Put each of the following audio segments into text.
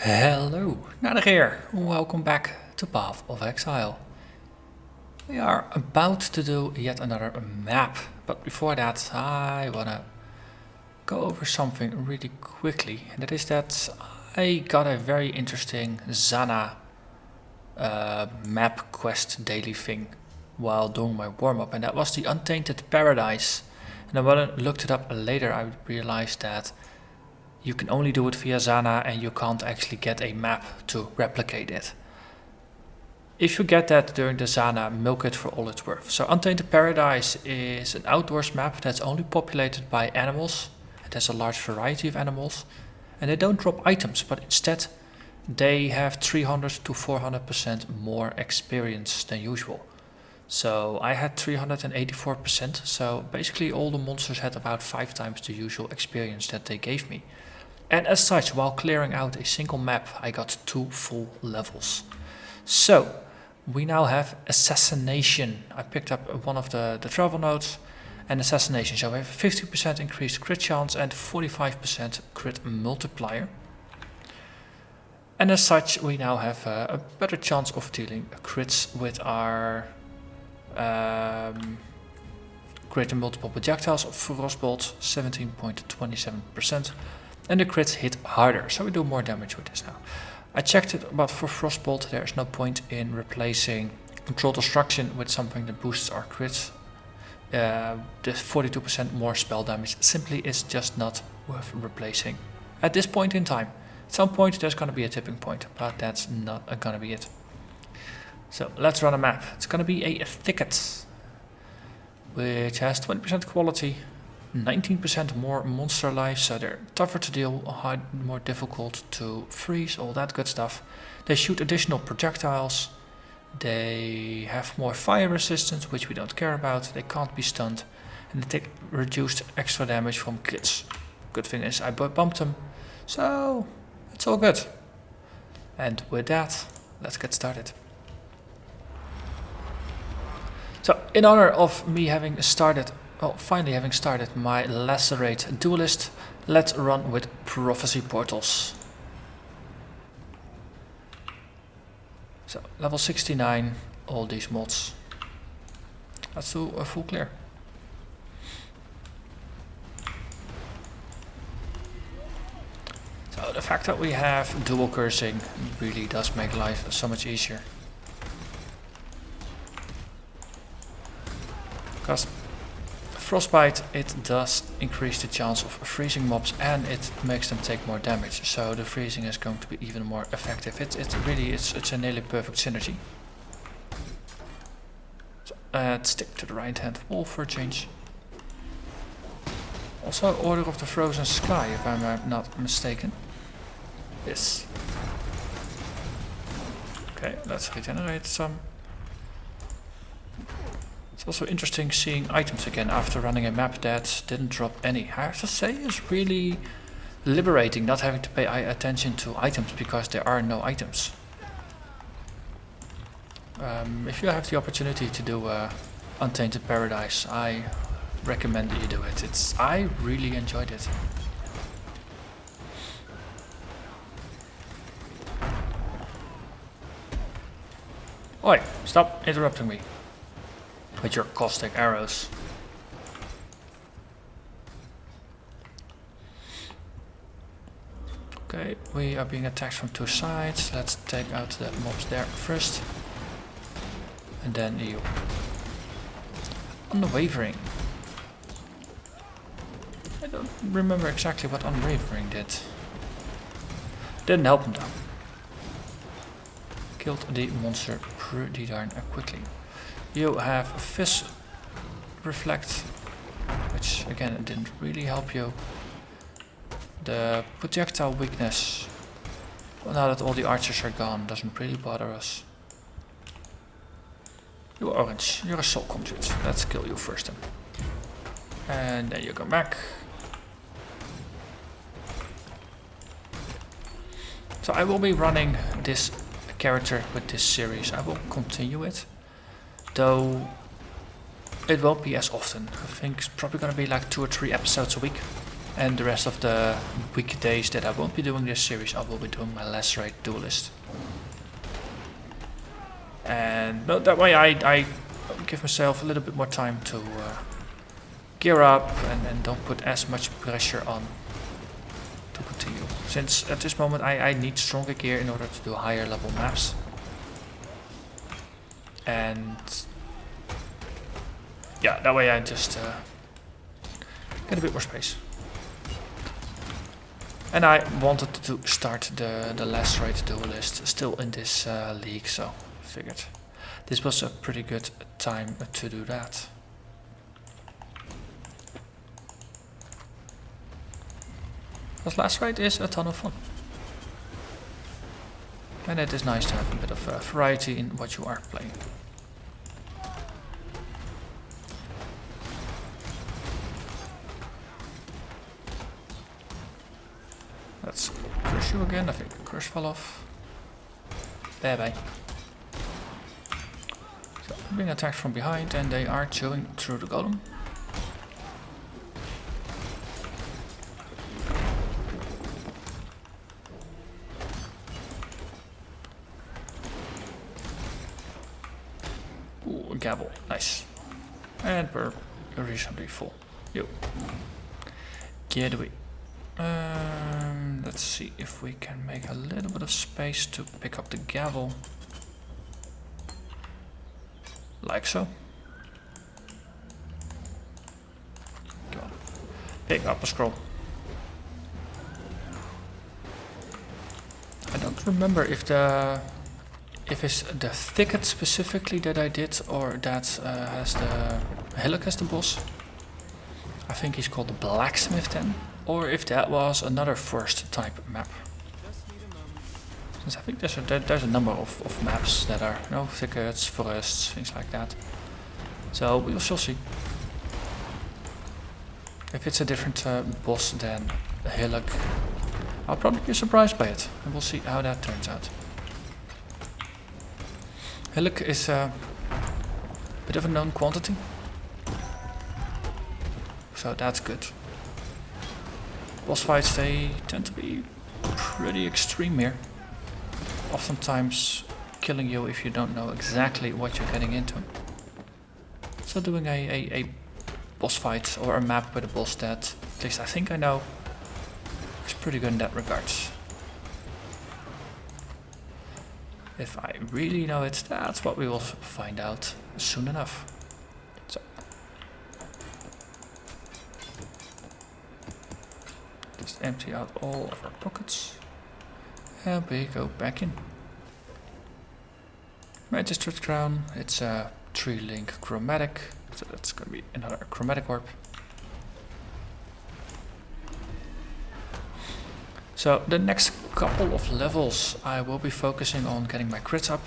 Hello, Narnach here. Welcome back to Path of Exile. We are about to do yet another map, but before that I wanna go over something really quickly, and that is that I got a very interesting Zana map quest daily thing while doing my warm-up, and that was the Untainted Paradise. And when I looked it up later, I realized that you can only do it via Zana and you can't actually get a map to replicate it. If you get that during the Zana, milk it for all it's worth. So Untainted Paradise is an outdoors map that's only populated by animals. It has a large variety of animals, and they don't drop items, but instead they have 300 to 400% more experience than usual. So I had 384%, so basically all the monsters had about 5 times the usual experience that they gave me. And as such, while clearing out a single map, I got 2 full levels. So we now have Assassination. I picked up one of the travel notes, and Assassination. So we have 50% increased crit chance and 45% crit multiplier. And as such, we now have a better chance of dealing crits with our greater multiple projectiles of Frostbolt, 17.27%. And the crits hit harder, so we do more damage with this now. I checked it, but for Frostbolt there is no point in replacing Controlled Destruction with something that boosts our crits. The 42% more spell damage simply is just not worth replacing at this point in time. At some point there's going to be a tipping point, but that's not going to be it. So let's run a map. It's going to be a Thicket, which has 20% quality, 19% more monster life, so they're tougher to deal, more difficult to freeze, all that good stuff. They shoot additional projectiles, they have more fire resistance, which we don't care about, they can't be stunned, and they take reduced extra damage from crits. Good thing is I bumped them, so it's all good. And with that, let's get started. So in honor of me having started, finally having started my Lacerate Duelist, let's run with Prophecy Portals. So level 69, all these mods. Let's do a full clear. So the fact that we have dual cursing really does make life so much easier. Because Frostbite, it does increase the chance of freezing mobs and it makes them take more damage, so the freezing is going to be even more effective. It's a nearly perfect synergy. So, let's stick to the right hand wall for a change. Also Order of the Frozen Sky, if I'm not mistaken. Yes. Okay, let's regenerate some. It's also interesting seeing items again after running a map that didn't drop any. I have to say it's really liberating not having to pay attention to items because there are no items. If you have the opportunity to do Untainted Paradise, I recommend that you do it. I really enjoyed it. Oi, stop interrupting me with your caustic arrows. Okay, we are being attacked from 2 sides. Let's take out the mobs there first. And then you. Unwavering. I don't remember exactly what Unwavering did. Didn't help him though. Killed the monster pretty darn quickly. You have Fizz Reflect, which again didn't really help you. The projectile weakness, well, now that all the archers are gone, doesn't really bother us. You're orange, you're a soul conduit. Let's kill you first then. And then you come back. So I will be running this character with this series. I will continue it. Though it won't be as often. I think it's probably going to be like 2 or 3 episodes a week. And the rest of the weekdays that I won't be doing this series, I will be doing my Lacerate Duelist. And that way I give myself a little bit more time to gear up and don't put as much pressure on to continue. Since at this moment I need stronger gear in order to do higher level maps. And yeah, that way I just get a bit more space. And I wanted to start the Lacerate Duelist still in this league, so figured this was a pretty good time to do that. Because Lacerate is a ton of fun. And it is nice to have a bit of variety in what you are playing. Let's curse you again. I think the curse fell off. Bye bye. So I'm being attacked from behind and they are chewing through the golem. Ooh, a gavel. Nice. And we're reasonably full. Yo. Get away. Let's see if we can make a little bit of space to pick up the gavel. Like so. Go on. Pick up a scroll. I don't remember if it's the Thicket specifically that I did or that has the Hillock as the boss. I think he's called the Blacksmith then. Or if that was another first type map. Since I think there's a number of maps that are, you know, thickets, forests, things like that. So we shall see. If it's a different boss than a Hillock, I'll probably be surprised by it. And we'll see how that turns out. Hillock is a bit of a known quantity. So that's good. Boss fights, they tend to be pretty extreme here. Oftentimes killing you if you don't know exactly what you're getting into. So doing a boss fight or a map with a boss that, at least I think I know, is pretty good in that regards. If I really know it, that's what we will find out soon enough. So. Just empty out all of our pockets. And we go back in. Magistrate's Crown, it's a 3-link chromatic, so that's going to be another chromatic orb. So the next couple of levels I will be focusing on getting my crits up.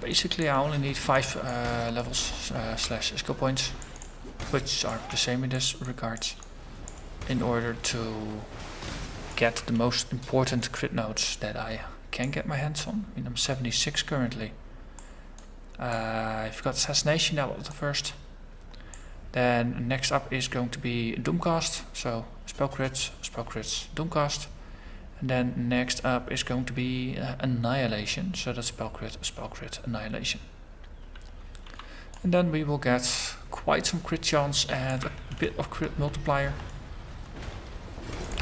Basically I only need 5 levels slash skill points, which are the same in this regard, in order to get the most important crit nodes that I can get my hands on. I mean, I'm 76 currently. I've got Assassination, that was the first. Then next up is going to be Doomcast, so spell crits, Doomcast. And then next up is going to be Annihilation, so that's spell crit, Annihilation. And then we will get quite some crit chance and a bit of crit multiplier.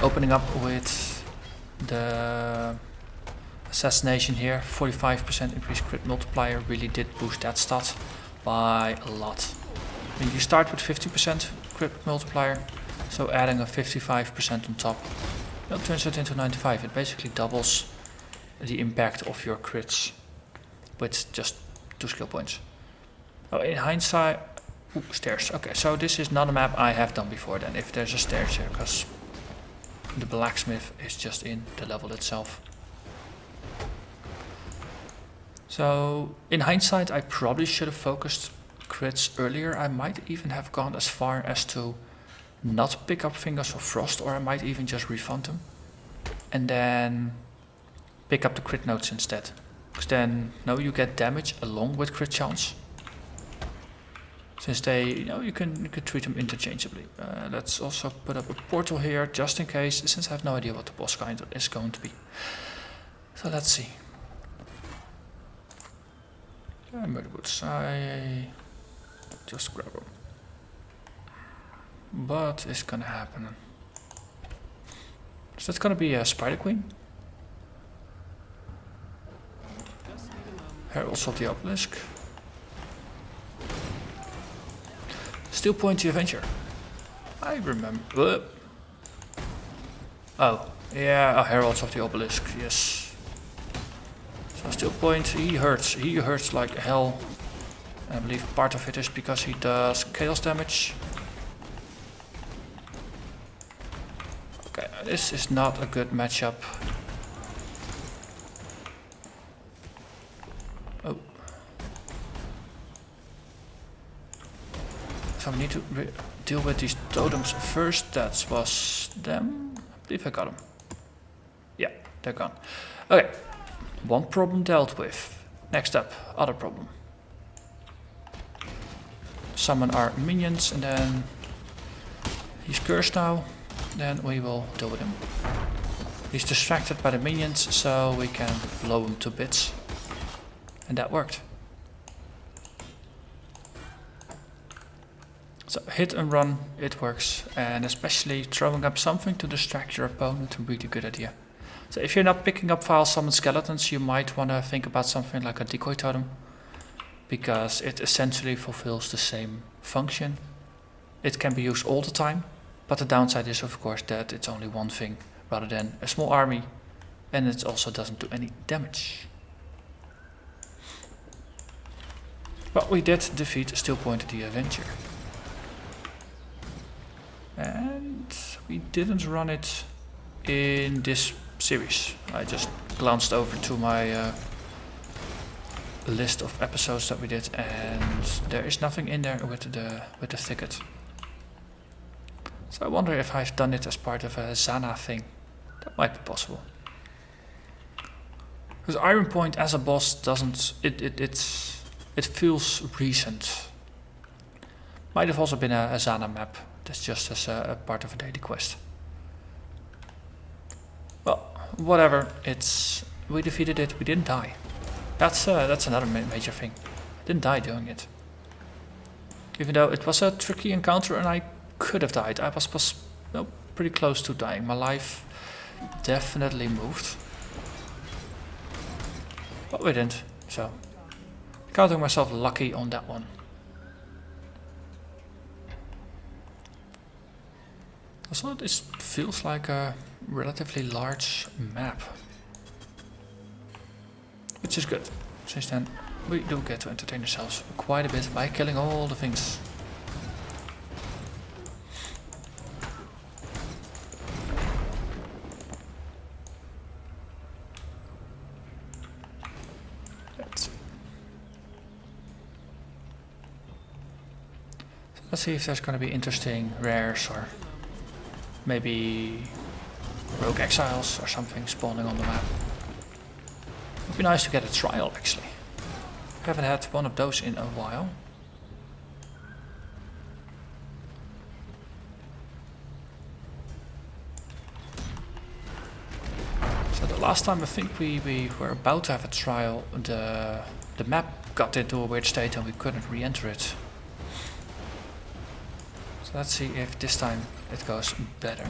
Opening up with the Assassination here, 45% increased crit multiplier really did boost that stat by a lot. I mean, you start with 50% crit multiplier, so adding a 55% on top, that turns it into 95. It basically doubles the impact of your crits with just 2 skill points. Oh, in hindsight, ooh, stairs. Okay, so this is not a map I have done before then, if there's a stairs here, because the Blacksmith is just in the level itself. So in hindsight I probably should have focused crits earlier. I might even have gone as far as to not pick up Fingers of Frost, or I might even just refund them and then pick up the crit nodes instead. Because then now you get damage along with crit chance. since they, you can treat them interchangeably. Let's also put up a portal here just in case, since I have no idea what the boss kind is going to be. So let's see. Murder boots. I just grab them. What is gonna happen? Is that gonna be a Spider Queen? Heralds of the Obelisk. Steel Point the Avenger. I remember. Oh, yeah, Heralds of the Obelisk, yes. So Steel Point, he hurts like hell. I believe part of it is because he does chaos damage. Okay, this is not a good matchup. Oh. So we need to deal with these totems first. That was them. I believe I got them. Yeah, they're gone. Okay, one problem dealt with. Next up, other problem. Summon our minions and then he's cursed now. Then we will deal with him. He's distracted by the minions, so we can blow him to bits. And that worked. So hit and run, it works. And especially throwing up something to distract your opponent, a really good idea. So if you're not picking up Vaal summon skeletons, you might want to think about something like a decoy totem. Because it essentially fulfills the same function. It can be used all the time. But the downside is of course that it's only one thing rather than a small army. And it also doesn't do any damage. But we did defeat Steel Point the Avenger. And we didn't run it in this series. I just glanced over to my list of episodes that we did and there is nothing in there with the Thicket. So I wonder if I've done it as part of a Zana thing. That might be possible. Because Iron Point as a boss doesn't... It feels recent. Might have also been a Zana map. That's just as a part of a daily quest. Well, whatever. We defeated it. We didn't die. That's another major thing. I didn't die doing it. Even though it was a tricky encounter and I could have died. I was pretty close to dying. My life definitely moved. But we didn't. So, counting myself lucky on that one. Also, this feels like a relatively large map. Which is good. Since then, we do get to entertain ourselves quite a bit by killing all the things. Let's see if there's going to be interesting rares or maybe rogue exiles or something spawning on the map. Would be nice to get a trial actually. Haven't had one of those in a while. So the last time I think we were about to have a trial, the map got into a weird state and we couldn't re-enter it. So let's see if this time it goes better.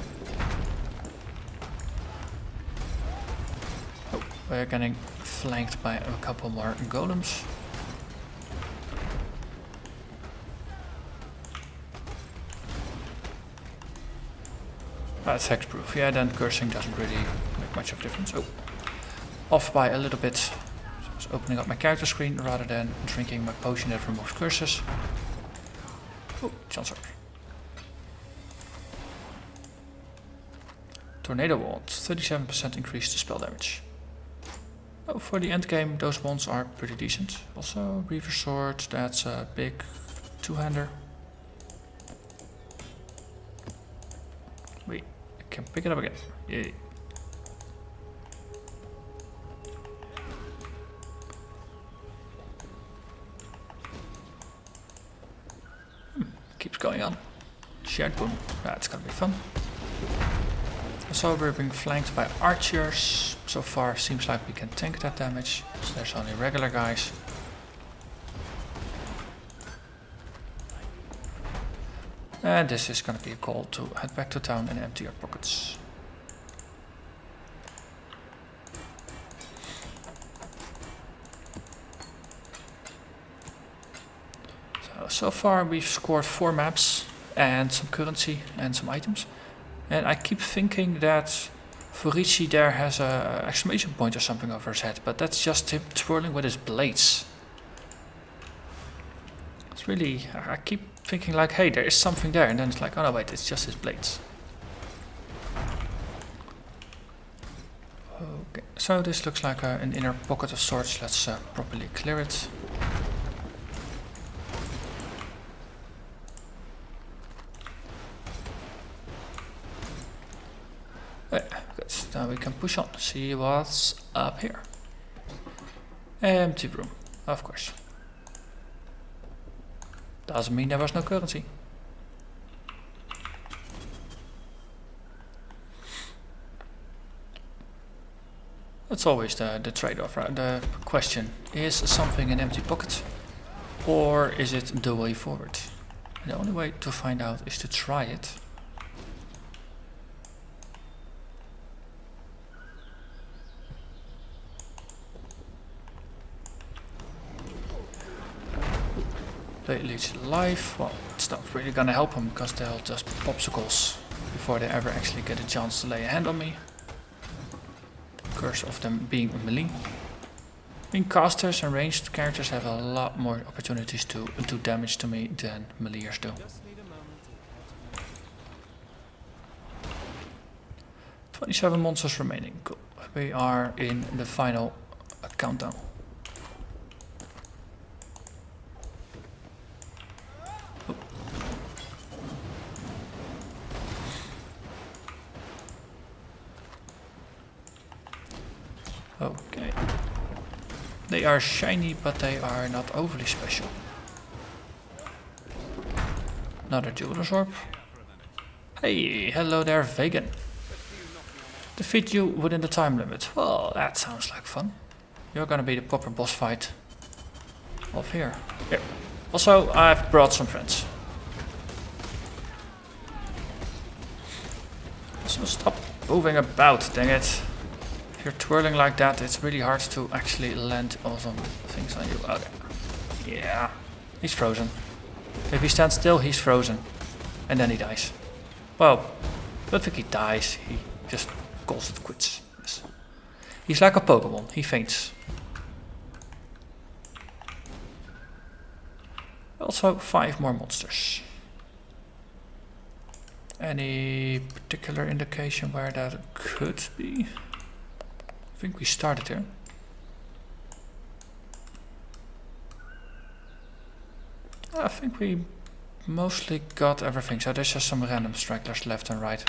Oh, we're getting flanked by a couple more golems. That's hexproof. Yeah, then cursing doesn't really make much of a difference. Oh, off by a little bit. So I was opening up my character screen rather than drinking my potion that removes curses. Oh, Chancellor. Tornado Wand, 37% increase to spell damage. Oh, for the end game, those wands are pretty decent. Also, Reaver Sword, that's a big two-hander. Wait, I can pick it up again. Yay. Shared boom. That's gonna be fun. Also we're being flanked by archers. So far seems like we can tank that damage. So there's only regular guys. And this is gonna be a call to head back to town and empty your pockets. So far we've scored 4 maps and some currency and some items. And I keep thinking that Furici there has a exclamation point or something over his head, but that's just him twirling with his blades. It's really, I keep thinking like, hey, there is something there, and then it's like, oh no wait, it's just his blades. Okay, so this looks like an inner pocket of sorts. Let's properly clear it. Good, now we can push on, see what's up here. Empty room, of course. Doesn't mean there was no currency. That's always the trade-off, right? The question, is something an empty pocket? Or is it the way forward? And the only way to find out is to try it. They leech life. Well, it's not really gonna help them because they'll just popsicles before they ever actually get a chance to lay a hand on me. Curse of them being melee. Being casters and ranged characters have a lot more opportunities to do damage to me than meleeers do. 27 monsters remaining. Cool. We are in the final countdown. Okay. They are shiny, but they are not overly special. Another jeweler's orb. Hey, hello there, vegan. Defeat you within the time limit. Well, that sounds like fun. You're gonna be the proper boss fight of here. Also, I've brought some friends. So stop moving about, dang it. If you're twirling like that, it's really hard to actually land awesome things on you. Okay. Yeah, he's frozen. If he stands still, he's frozen. And then he dies. Well, I don't think he dies, he just calls it quits. Yes. He's like a Pokemon, he faints. Also 5 more monsters. Any particular indication where that could be? I think we started here. I think we mostly got everything, so there's just some random stragglers left and right.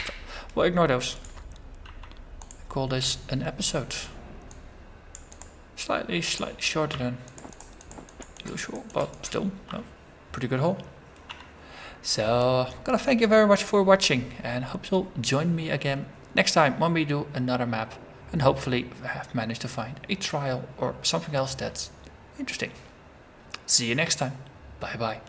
We'll ignore those. I call this an episode. Slightly shorter than usual, but still, no, pretty good haul. So, I'm gonna thank you very much for watching and hope you'll join me again next time when we do another map and hopefully have managed to find a trial or something else that's interesting. See you next time. Bye bye.